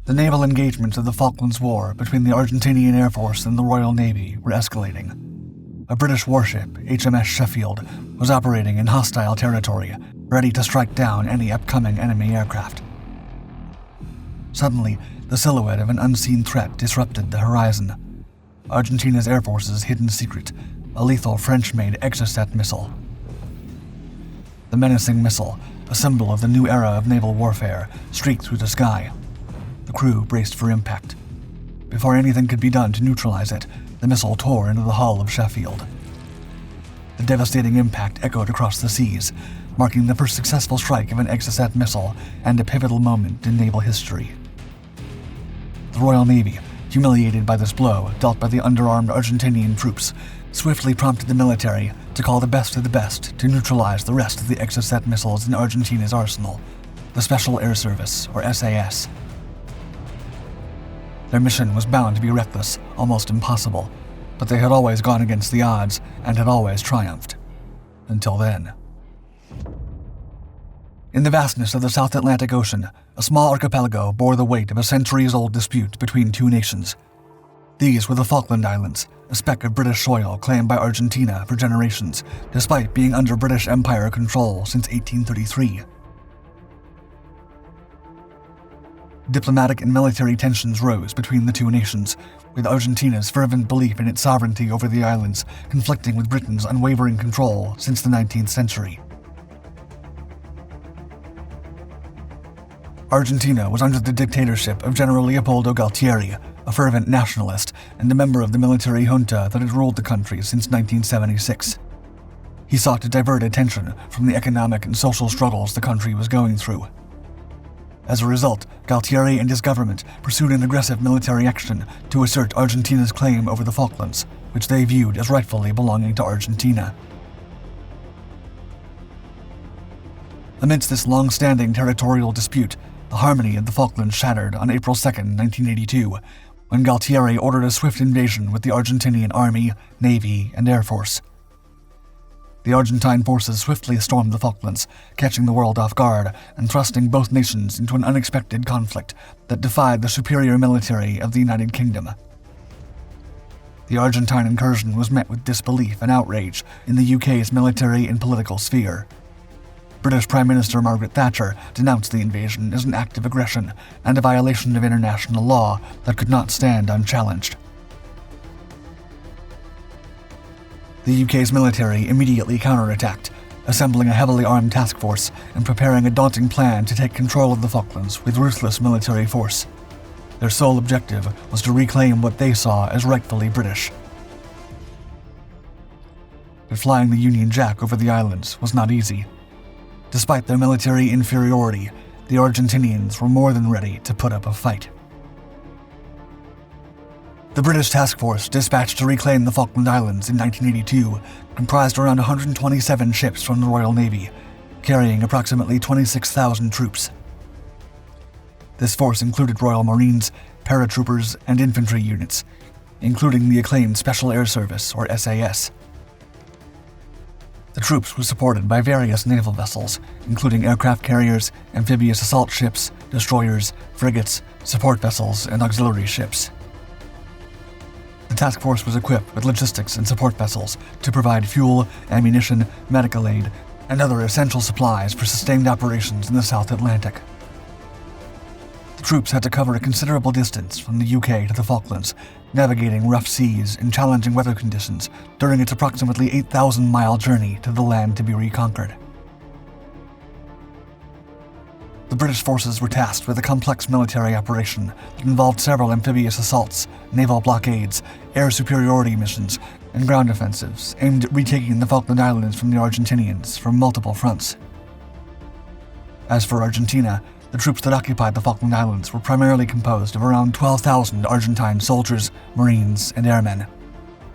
The naval engagements of the Falklands War between the Argentinian Air Force and the Royal Navy were escalating. A British warship, HMS Sheffield, was operating in hostile territory, ready to strike down any upcoming enemy aircraft. Suddenly, the silhouette of an unseen threat disrupted the horizon. Argentina's Air Force's hidden secret, a lethal French-made Exocet missile. The menacing missile, a symbol of the new era of naval warfare, streaked through the sky. The crew braced for impact. Before anything could be done to neutralize it, the missile tore into the hull of Sheffield. The devastating impact echoed across the seas, marking the first successful strike of an Exocet missile and a pivotal moment in naval history. The Royal Navy, humiliated by this blow dealt by the underarmed Argentinian troops, swiftly prompted the military to call the best of the best to neutralize the rest of the Exocet missiles in Argentina's arsenal, the Special Air Service, or SAS. Their mission was bound to be reckless, almost impossible, but they had always gone against the odds and had always triumphed. Until then. In the vastness of the South Atlantic Ocean, a small archipelago bore the weight of a centuries-old dispute between two nations. These were the Falkland Islands, a speck of British soil claimed by Argentina for generations, despite being under British Empire control since 1833. Diplomatic and military tensions rose between the two nations, with Argentina's fervent belief in its sovereignty over the islands conflicting with Britain's unwavering control since the 19th century. Argentina was under the dictatorship of General Leopoldo Galtieri, a fervent nationalist and a member of the military junta that had ruled the country since 1976. He sought to divert attention from the economic and social struggles the country was going through. As a result, Galtieri and his government pursued an aggressive military action to assert Argentina's claim over the Falklands, which they viewed as rightfully belonging to Argentina. Amidst this long-standing territorial dispute, the harmony of the Falklands shattered on April 2, 1982, when Galtieri ordered a swift invasion with the Argentinian Army, Navy, and Air Force. The Argentine forces swiftly stormed the Falklands, catching the world off guard and thrusting both nations into an unexpected conflict that defied the superior military of the United Kingdom. The Argentine incursion was met with disbelief and outrage in the UK's military and political sphere. British Prime Minister Margaret Thatcher denounced the invasion as an act of aggression and a violation of international law that could not stand unchallenged. The UK's military immediately counterattacked, assembling a heavily armed task force and preparing a daunting plan to take control of the Falklands with ruthless military force. Their sole objective was to reclaim what they saw as rightfully British. But flying the Union Jack over the islands was not easy. Despite their military inferiority, the Argentinians were more than ready to put up a fight. The British task force dispatched to reclaim the Falkland Islands in 1982 comprised around 127 ships from the Royal Navy, carrying approximately 26,000 troops. This force included Royal Marines, paratroopers, and infantry units, including the acclaimed Special Air Service, or SAS. The troops were supported by various naval vessels, including aircraft carriers, amphibious assault ships, destroyers, frigates, support vessels, and auxiliary ships. The task force was equipped with logistics and support vessels to provide fuel, ammunition, medical aid, and other essential supplies for sustained operations in the South Atlantic. The troops had to cover a considerable distance from the UK to the Falklands, navigating rough seas and challenging weather conditions during its approximately 8,000-mile journey to the land to be reconquered. The British forces were tasked with a complex military operation that involved several amphibious assaults, naval blockades, air superiority missions, and ground offensives aimed at retaking the Falkland Islands from the Argentinians from multiple fronts. As for Argentina, the troops that occupied the Falkland Islands were primarily composed of around 12,000 Argentine soldiers, Marines, and airmen.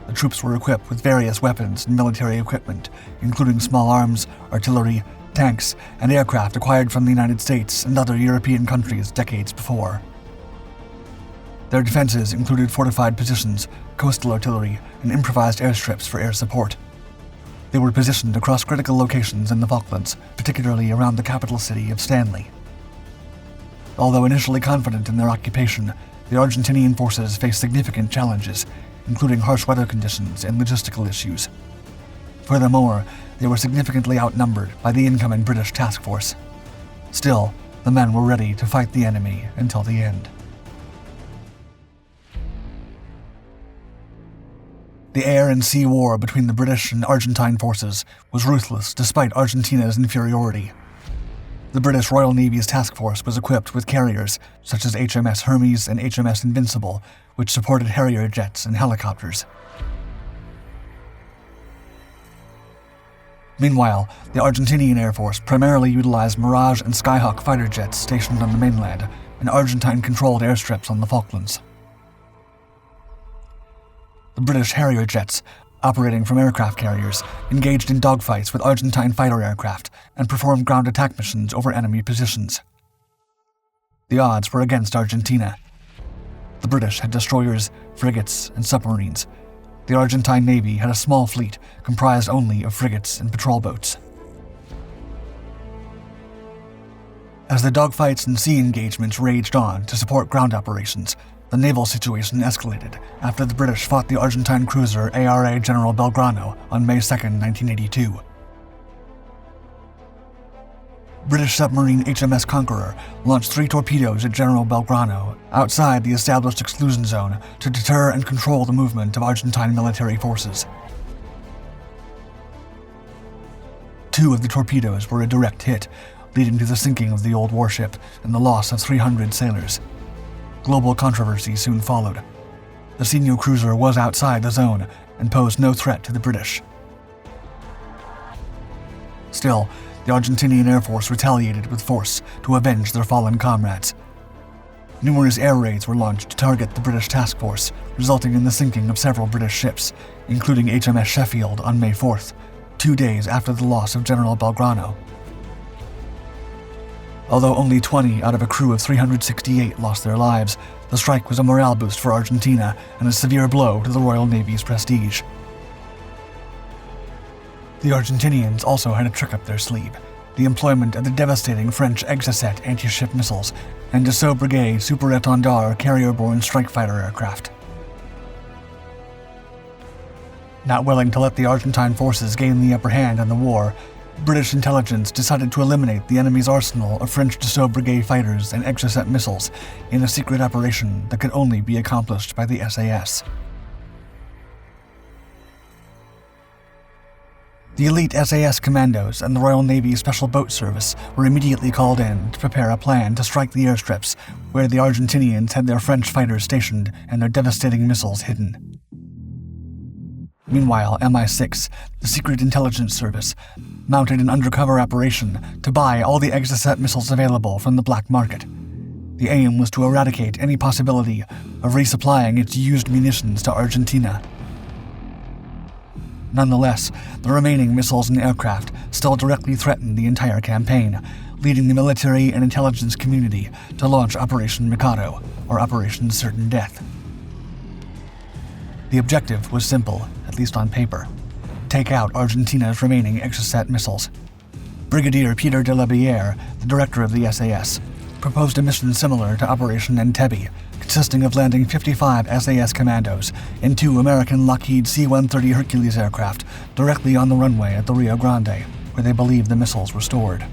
The troops were equipped with various weapons and military equipment, including small arms, artillery, tanks, and aircraft acquired from the United States and other European countries decades before. Their defenses included fortified positions, coastal artillery, and improvised airstrips for air support. They were positioned across critical locations in the Falklands, particularly around the capital city of Stanley. Although initially confident in their occupation, the Argentinian forces faced significant challenges, including harsh weather conditions and logistical issues. Furthermore, they were significantly outnumbered by the incoming British task force. Still, the men were ready to fight the enemy until the end. The air and sea war between the British and Argentine forces was ruthless despite Argentina's inferiority. The British Royal Navy's task force was equipped with carriers such as HMS Hermes and HMS Invincible, which supported Harrier jets and helicopters. Meanwhile, the Argentinian Air Force primarily utilized Mirage and Skyhawk fighter jets stationed on the mainland and Argentine-controlled airstrips on the Falklands. The British Harrier jets, operating from aircraft carriers, engaged in dogfights with Argentine fighter aircraft and performed ground attack missions over enemy positions. The odds were against Argentina. The British had destroyers, frigates, and submarines. The Argentine Navy had a small fleet comprised only of frigates and patrol boats. As the dogfights and sea engagements raged on to support ground operations, the naval situation escalated after the British fought the Argentine cruiser ARA General Belgrano on May 2, 1982. British submarine HMS Conqueror launched 3 torpedoes at General Belgrano outside the established exclusion zone to deter and control the movement of Argentine military forces. 2 of the torpedoes were a direct hit, leading to the sinking of the old warship and the loss of 300 sailors. Global controversy soon followed. The senior cruiser was outside the zone and posed no threat to the British. Still, the Argentinian Air Force retaliated with force to avenge their fallen comrades. Numerous air raids were launched to target the British task force, resulting in the sinking of several British ships, including HMS Sheffield on May 4th, 2 days after the loss of General Belgrano. Although only 20 out of a crew of 368 lost their lives, the strike was a morale boost for Argentina and a severe blow to the Royal Navy's prestige. The Argentinians also had a trick up their sleeve: the employment of the devastating French Exocet anti-ship missiles and Dassault Brigade Super-Étendard carrier-borne strike fighter aircraft. Not willing to let the Argentine forces gain the upper hand in the war, British intelligence decided to eliminate the enemy's arsenal of French Dassault Brigade fighters and Exocet missiles in a secret operation that could only be accomplished by the SAS. The elite SAS commandos and the Royal Navy Special Boat Service were immediately called in to prepare a plan to strike the airstrips where the Argentinians had their French fighters stationed and their devastating missiles hidden. Meanwhile, MI6, the Secret Intelligence Service, mounted an undercover operation to buy all the Exocet missiles available from the black market. The aim was to eradicate any possibility of resupplying its used munitions to Argentina. Nonetheless, the remaining missiles and aircraft still directly threatened the entire campaign, leading the military and intelligence community to launch Operation Mikado, or Operation Certain Death. The objective was simple, at least on paper: take out Argentina's remaining Exocet missiles. Brigadier Peter de la Bière, the director of the SAS, proposed a mission similar to Operation Entebbe, consisting of landing 55 SAS commandos and 2 American Lockheed C-130 Hercules aircraft directly on the runway at the Rio Grande, where they believed the missiles were stored.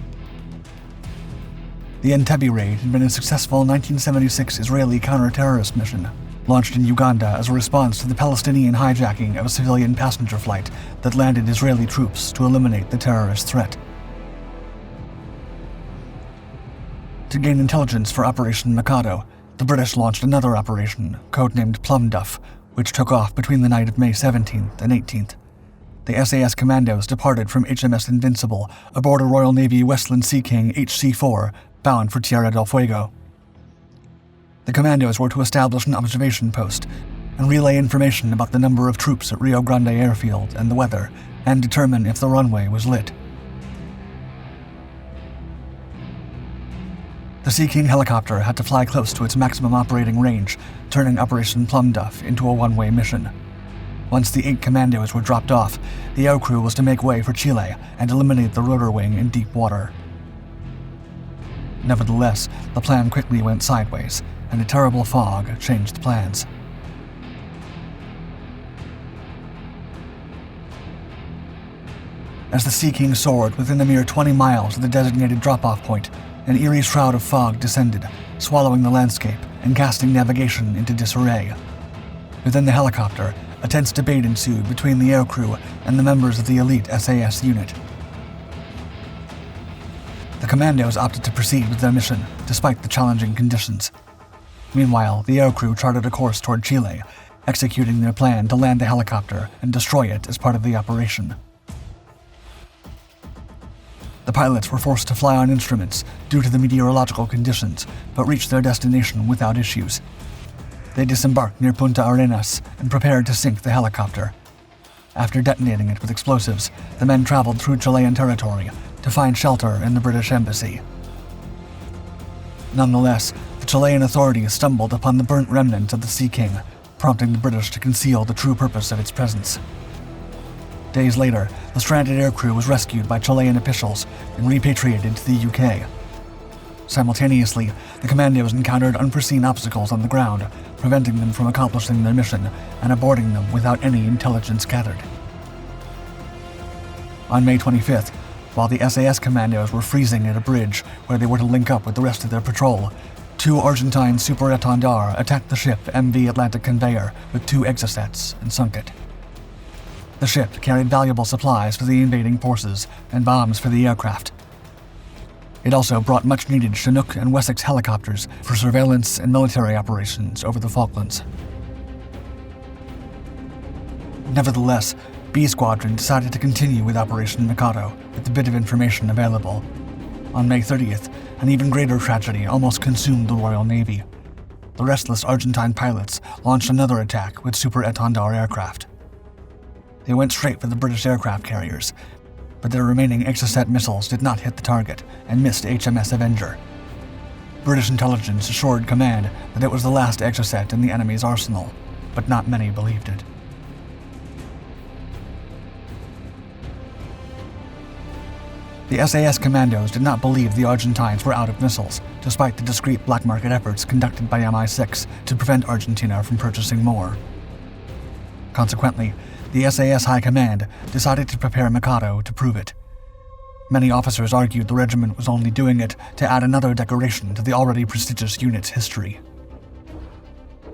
The Entebbe raid had been a successful 1976 Israeli counter-terrorist mission, launched in Uganda as a response to the Palestinian hijacking of a civilian passenger flight that landed Israeli troops to eliminate the terrorist threat. To gain intelligence for Operation Mikado, the British launched another operation, codenamed Plum Duff, which took off between the night of May 17th and 18th. The SAS commandos departed from HMS Invincible aboard a Royal Navy Westland Sea King HC-4 bound for Tierra del Fuego. The commandos were to establish an observation post and relay information about the number of troops at Rio Grande Airfield and the weather, and determine if the runway was lit. The Sea King helicopter had to fly close to its maximum operating range, turning Operation Plum Duff into a one-way mission. Once the 8 commandos were dropped off, the aircrew was to make way for Chile and eliminate the rotor wing in deep water. Nevertheless, the plan quickly went sideways, and a terrible fog changed plans. As the Sea King soared within a mere 20 miles of the designated drop-off point, an eerie shroud of fog descended, swallowing the landscape and casting navigation into disarray. Within the helicopter, a tense debate ensued between the aircrew and the members of the elite SAS unit. The commandos opted to proceed with their mission, despite the challenging conditions. Meanwhile, the aircrew charted a course toward Chile, executing their plan to land the helicopter and destroy it as part of the operation. The pilots were forced to fly on instruments due to the meteorological conditions, but reached their destination without issues. They disembarked near Punta Arenas and prepared to sink the helicopter. After detonating it with explosives, the men traveled through Chilean territory to find shelter in the British embassy. Nonetheless, the Chilean authorities stumbled upon the burnt remnants of the Sea King, prompting the British to conceal the true purpose of its presence. Days later, the stranded aircrew was rescued by Chilean officials and repatriated to the UK. Simultaneously, the commandos encountered unforeseen obstacles on the ground, preventing them from accomplishing their mission and aborting them without any intelligence gathered. On May 25th, while the SAS commandos were freezing at a bridge where they were to link up with the rest of their patrol, 2 Argentine Super Étendard attacked the ship MV Atlantic Conveyor with 2 Exocets and sunk it. The ship carried valuable supplies for the invading forces and bombs for the aircraft. It also brought much-needed Chinook and Wessex helicopters for surveillance and military operations over the Falklands. Nevertheless, B Squadron decided to continue with Operation Mikado with the bit of information available. On May 30th, an even greater tragedy almost consumed the Royal Navy. The restless Argentine pilots launched another attack with Super Étendard aircraft. They went straight for the British aircraft carriers, but their remaining Exocet missiles did not hit the target and missed HMS Avenger. British intelligence assured command that it was the last Exocet in the enemy's arsenal, but not many believed it. The SAS commandos did not believe the Argentines were out of missiles, despite the discreet black market efforts conducted by MI6 to prevent Argentina from purchasing more. Consequently, the SAS High Command decided to prepare Mikado to prove it. Many officers argued the regiment was only doing it to add another decoration to the already prestigious unit's history.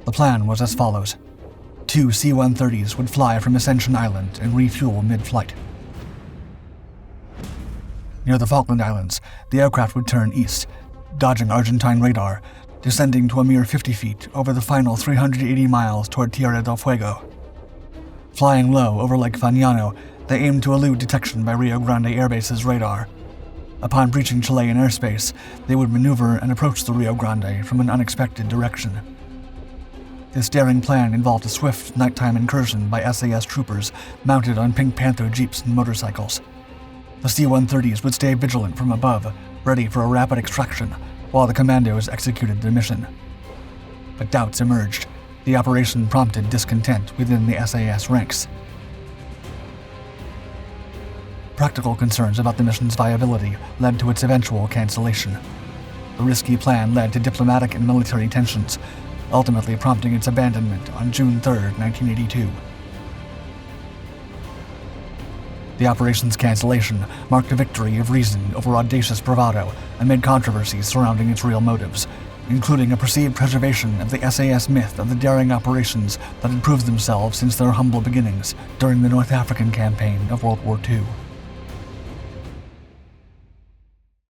The plan was as follows. 2 C-130s would fly from Ascension Island and refuel mid-flight. Near the Falkland Islands, the aircraft would turn east, dodging Argentine radar, descending to a mere 50 feet over the final 380 miles toward Tierra del Fuego. Flying low over Lake Fagnano, they aimed to elude detection by Rio Grande Air Base's radar. Upon breaching Chilean airspace, they would maneuver and approach the Rio Grande from an unexpected direction. This daring plan involved a swift nighttime incursion by SAS troopers mounted on Pink Panther jeeps and motorcycles. The C-130s would stay vigilant from above, ready for a rapid extraction, while the commandos executed their mission. But doubts emerged. The operation prompted discontent within the SAS ranks. Practical concerns about the mission's viability led to its eventual cancellation. The risky plan led to diplomatic and military tensions, ultimately prompting its abandonment on June 3, 1982. The operation's cancellation marked a victory of reason over audacious bravado amid controversies surrounding its real motives, including a perceived preservation of the SAS myth of the daring operations that had proved themselves since their humble beginnings during the North African campaign of World War II.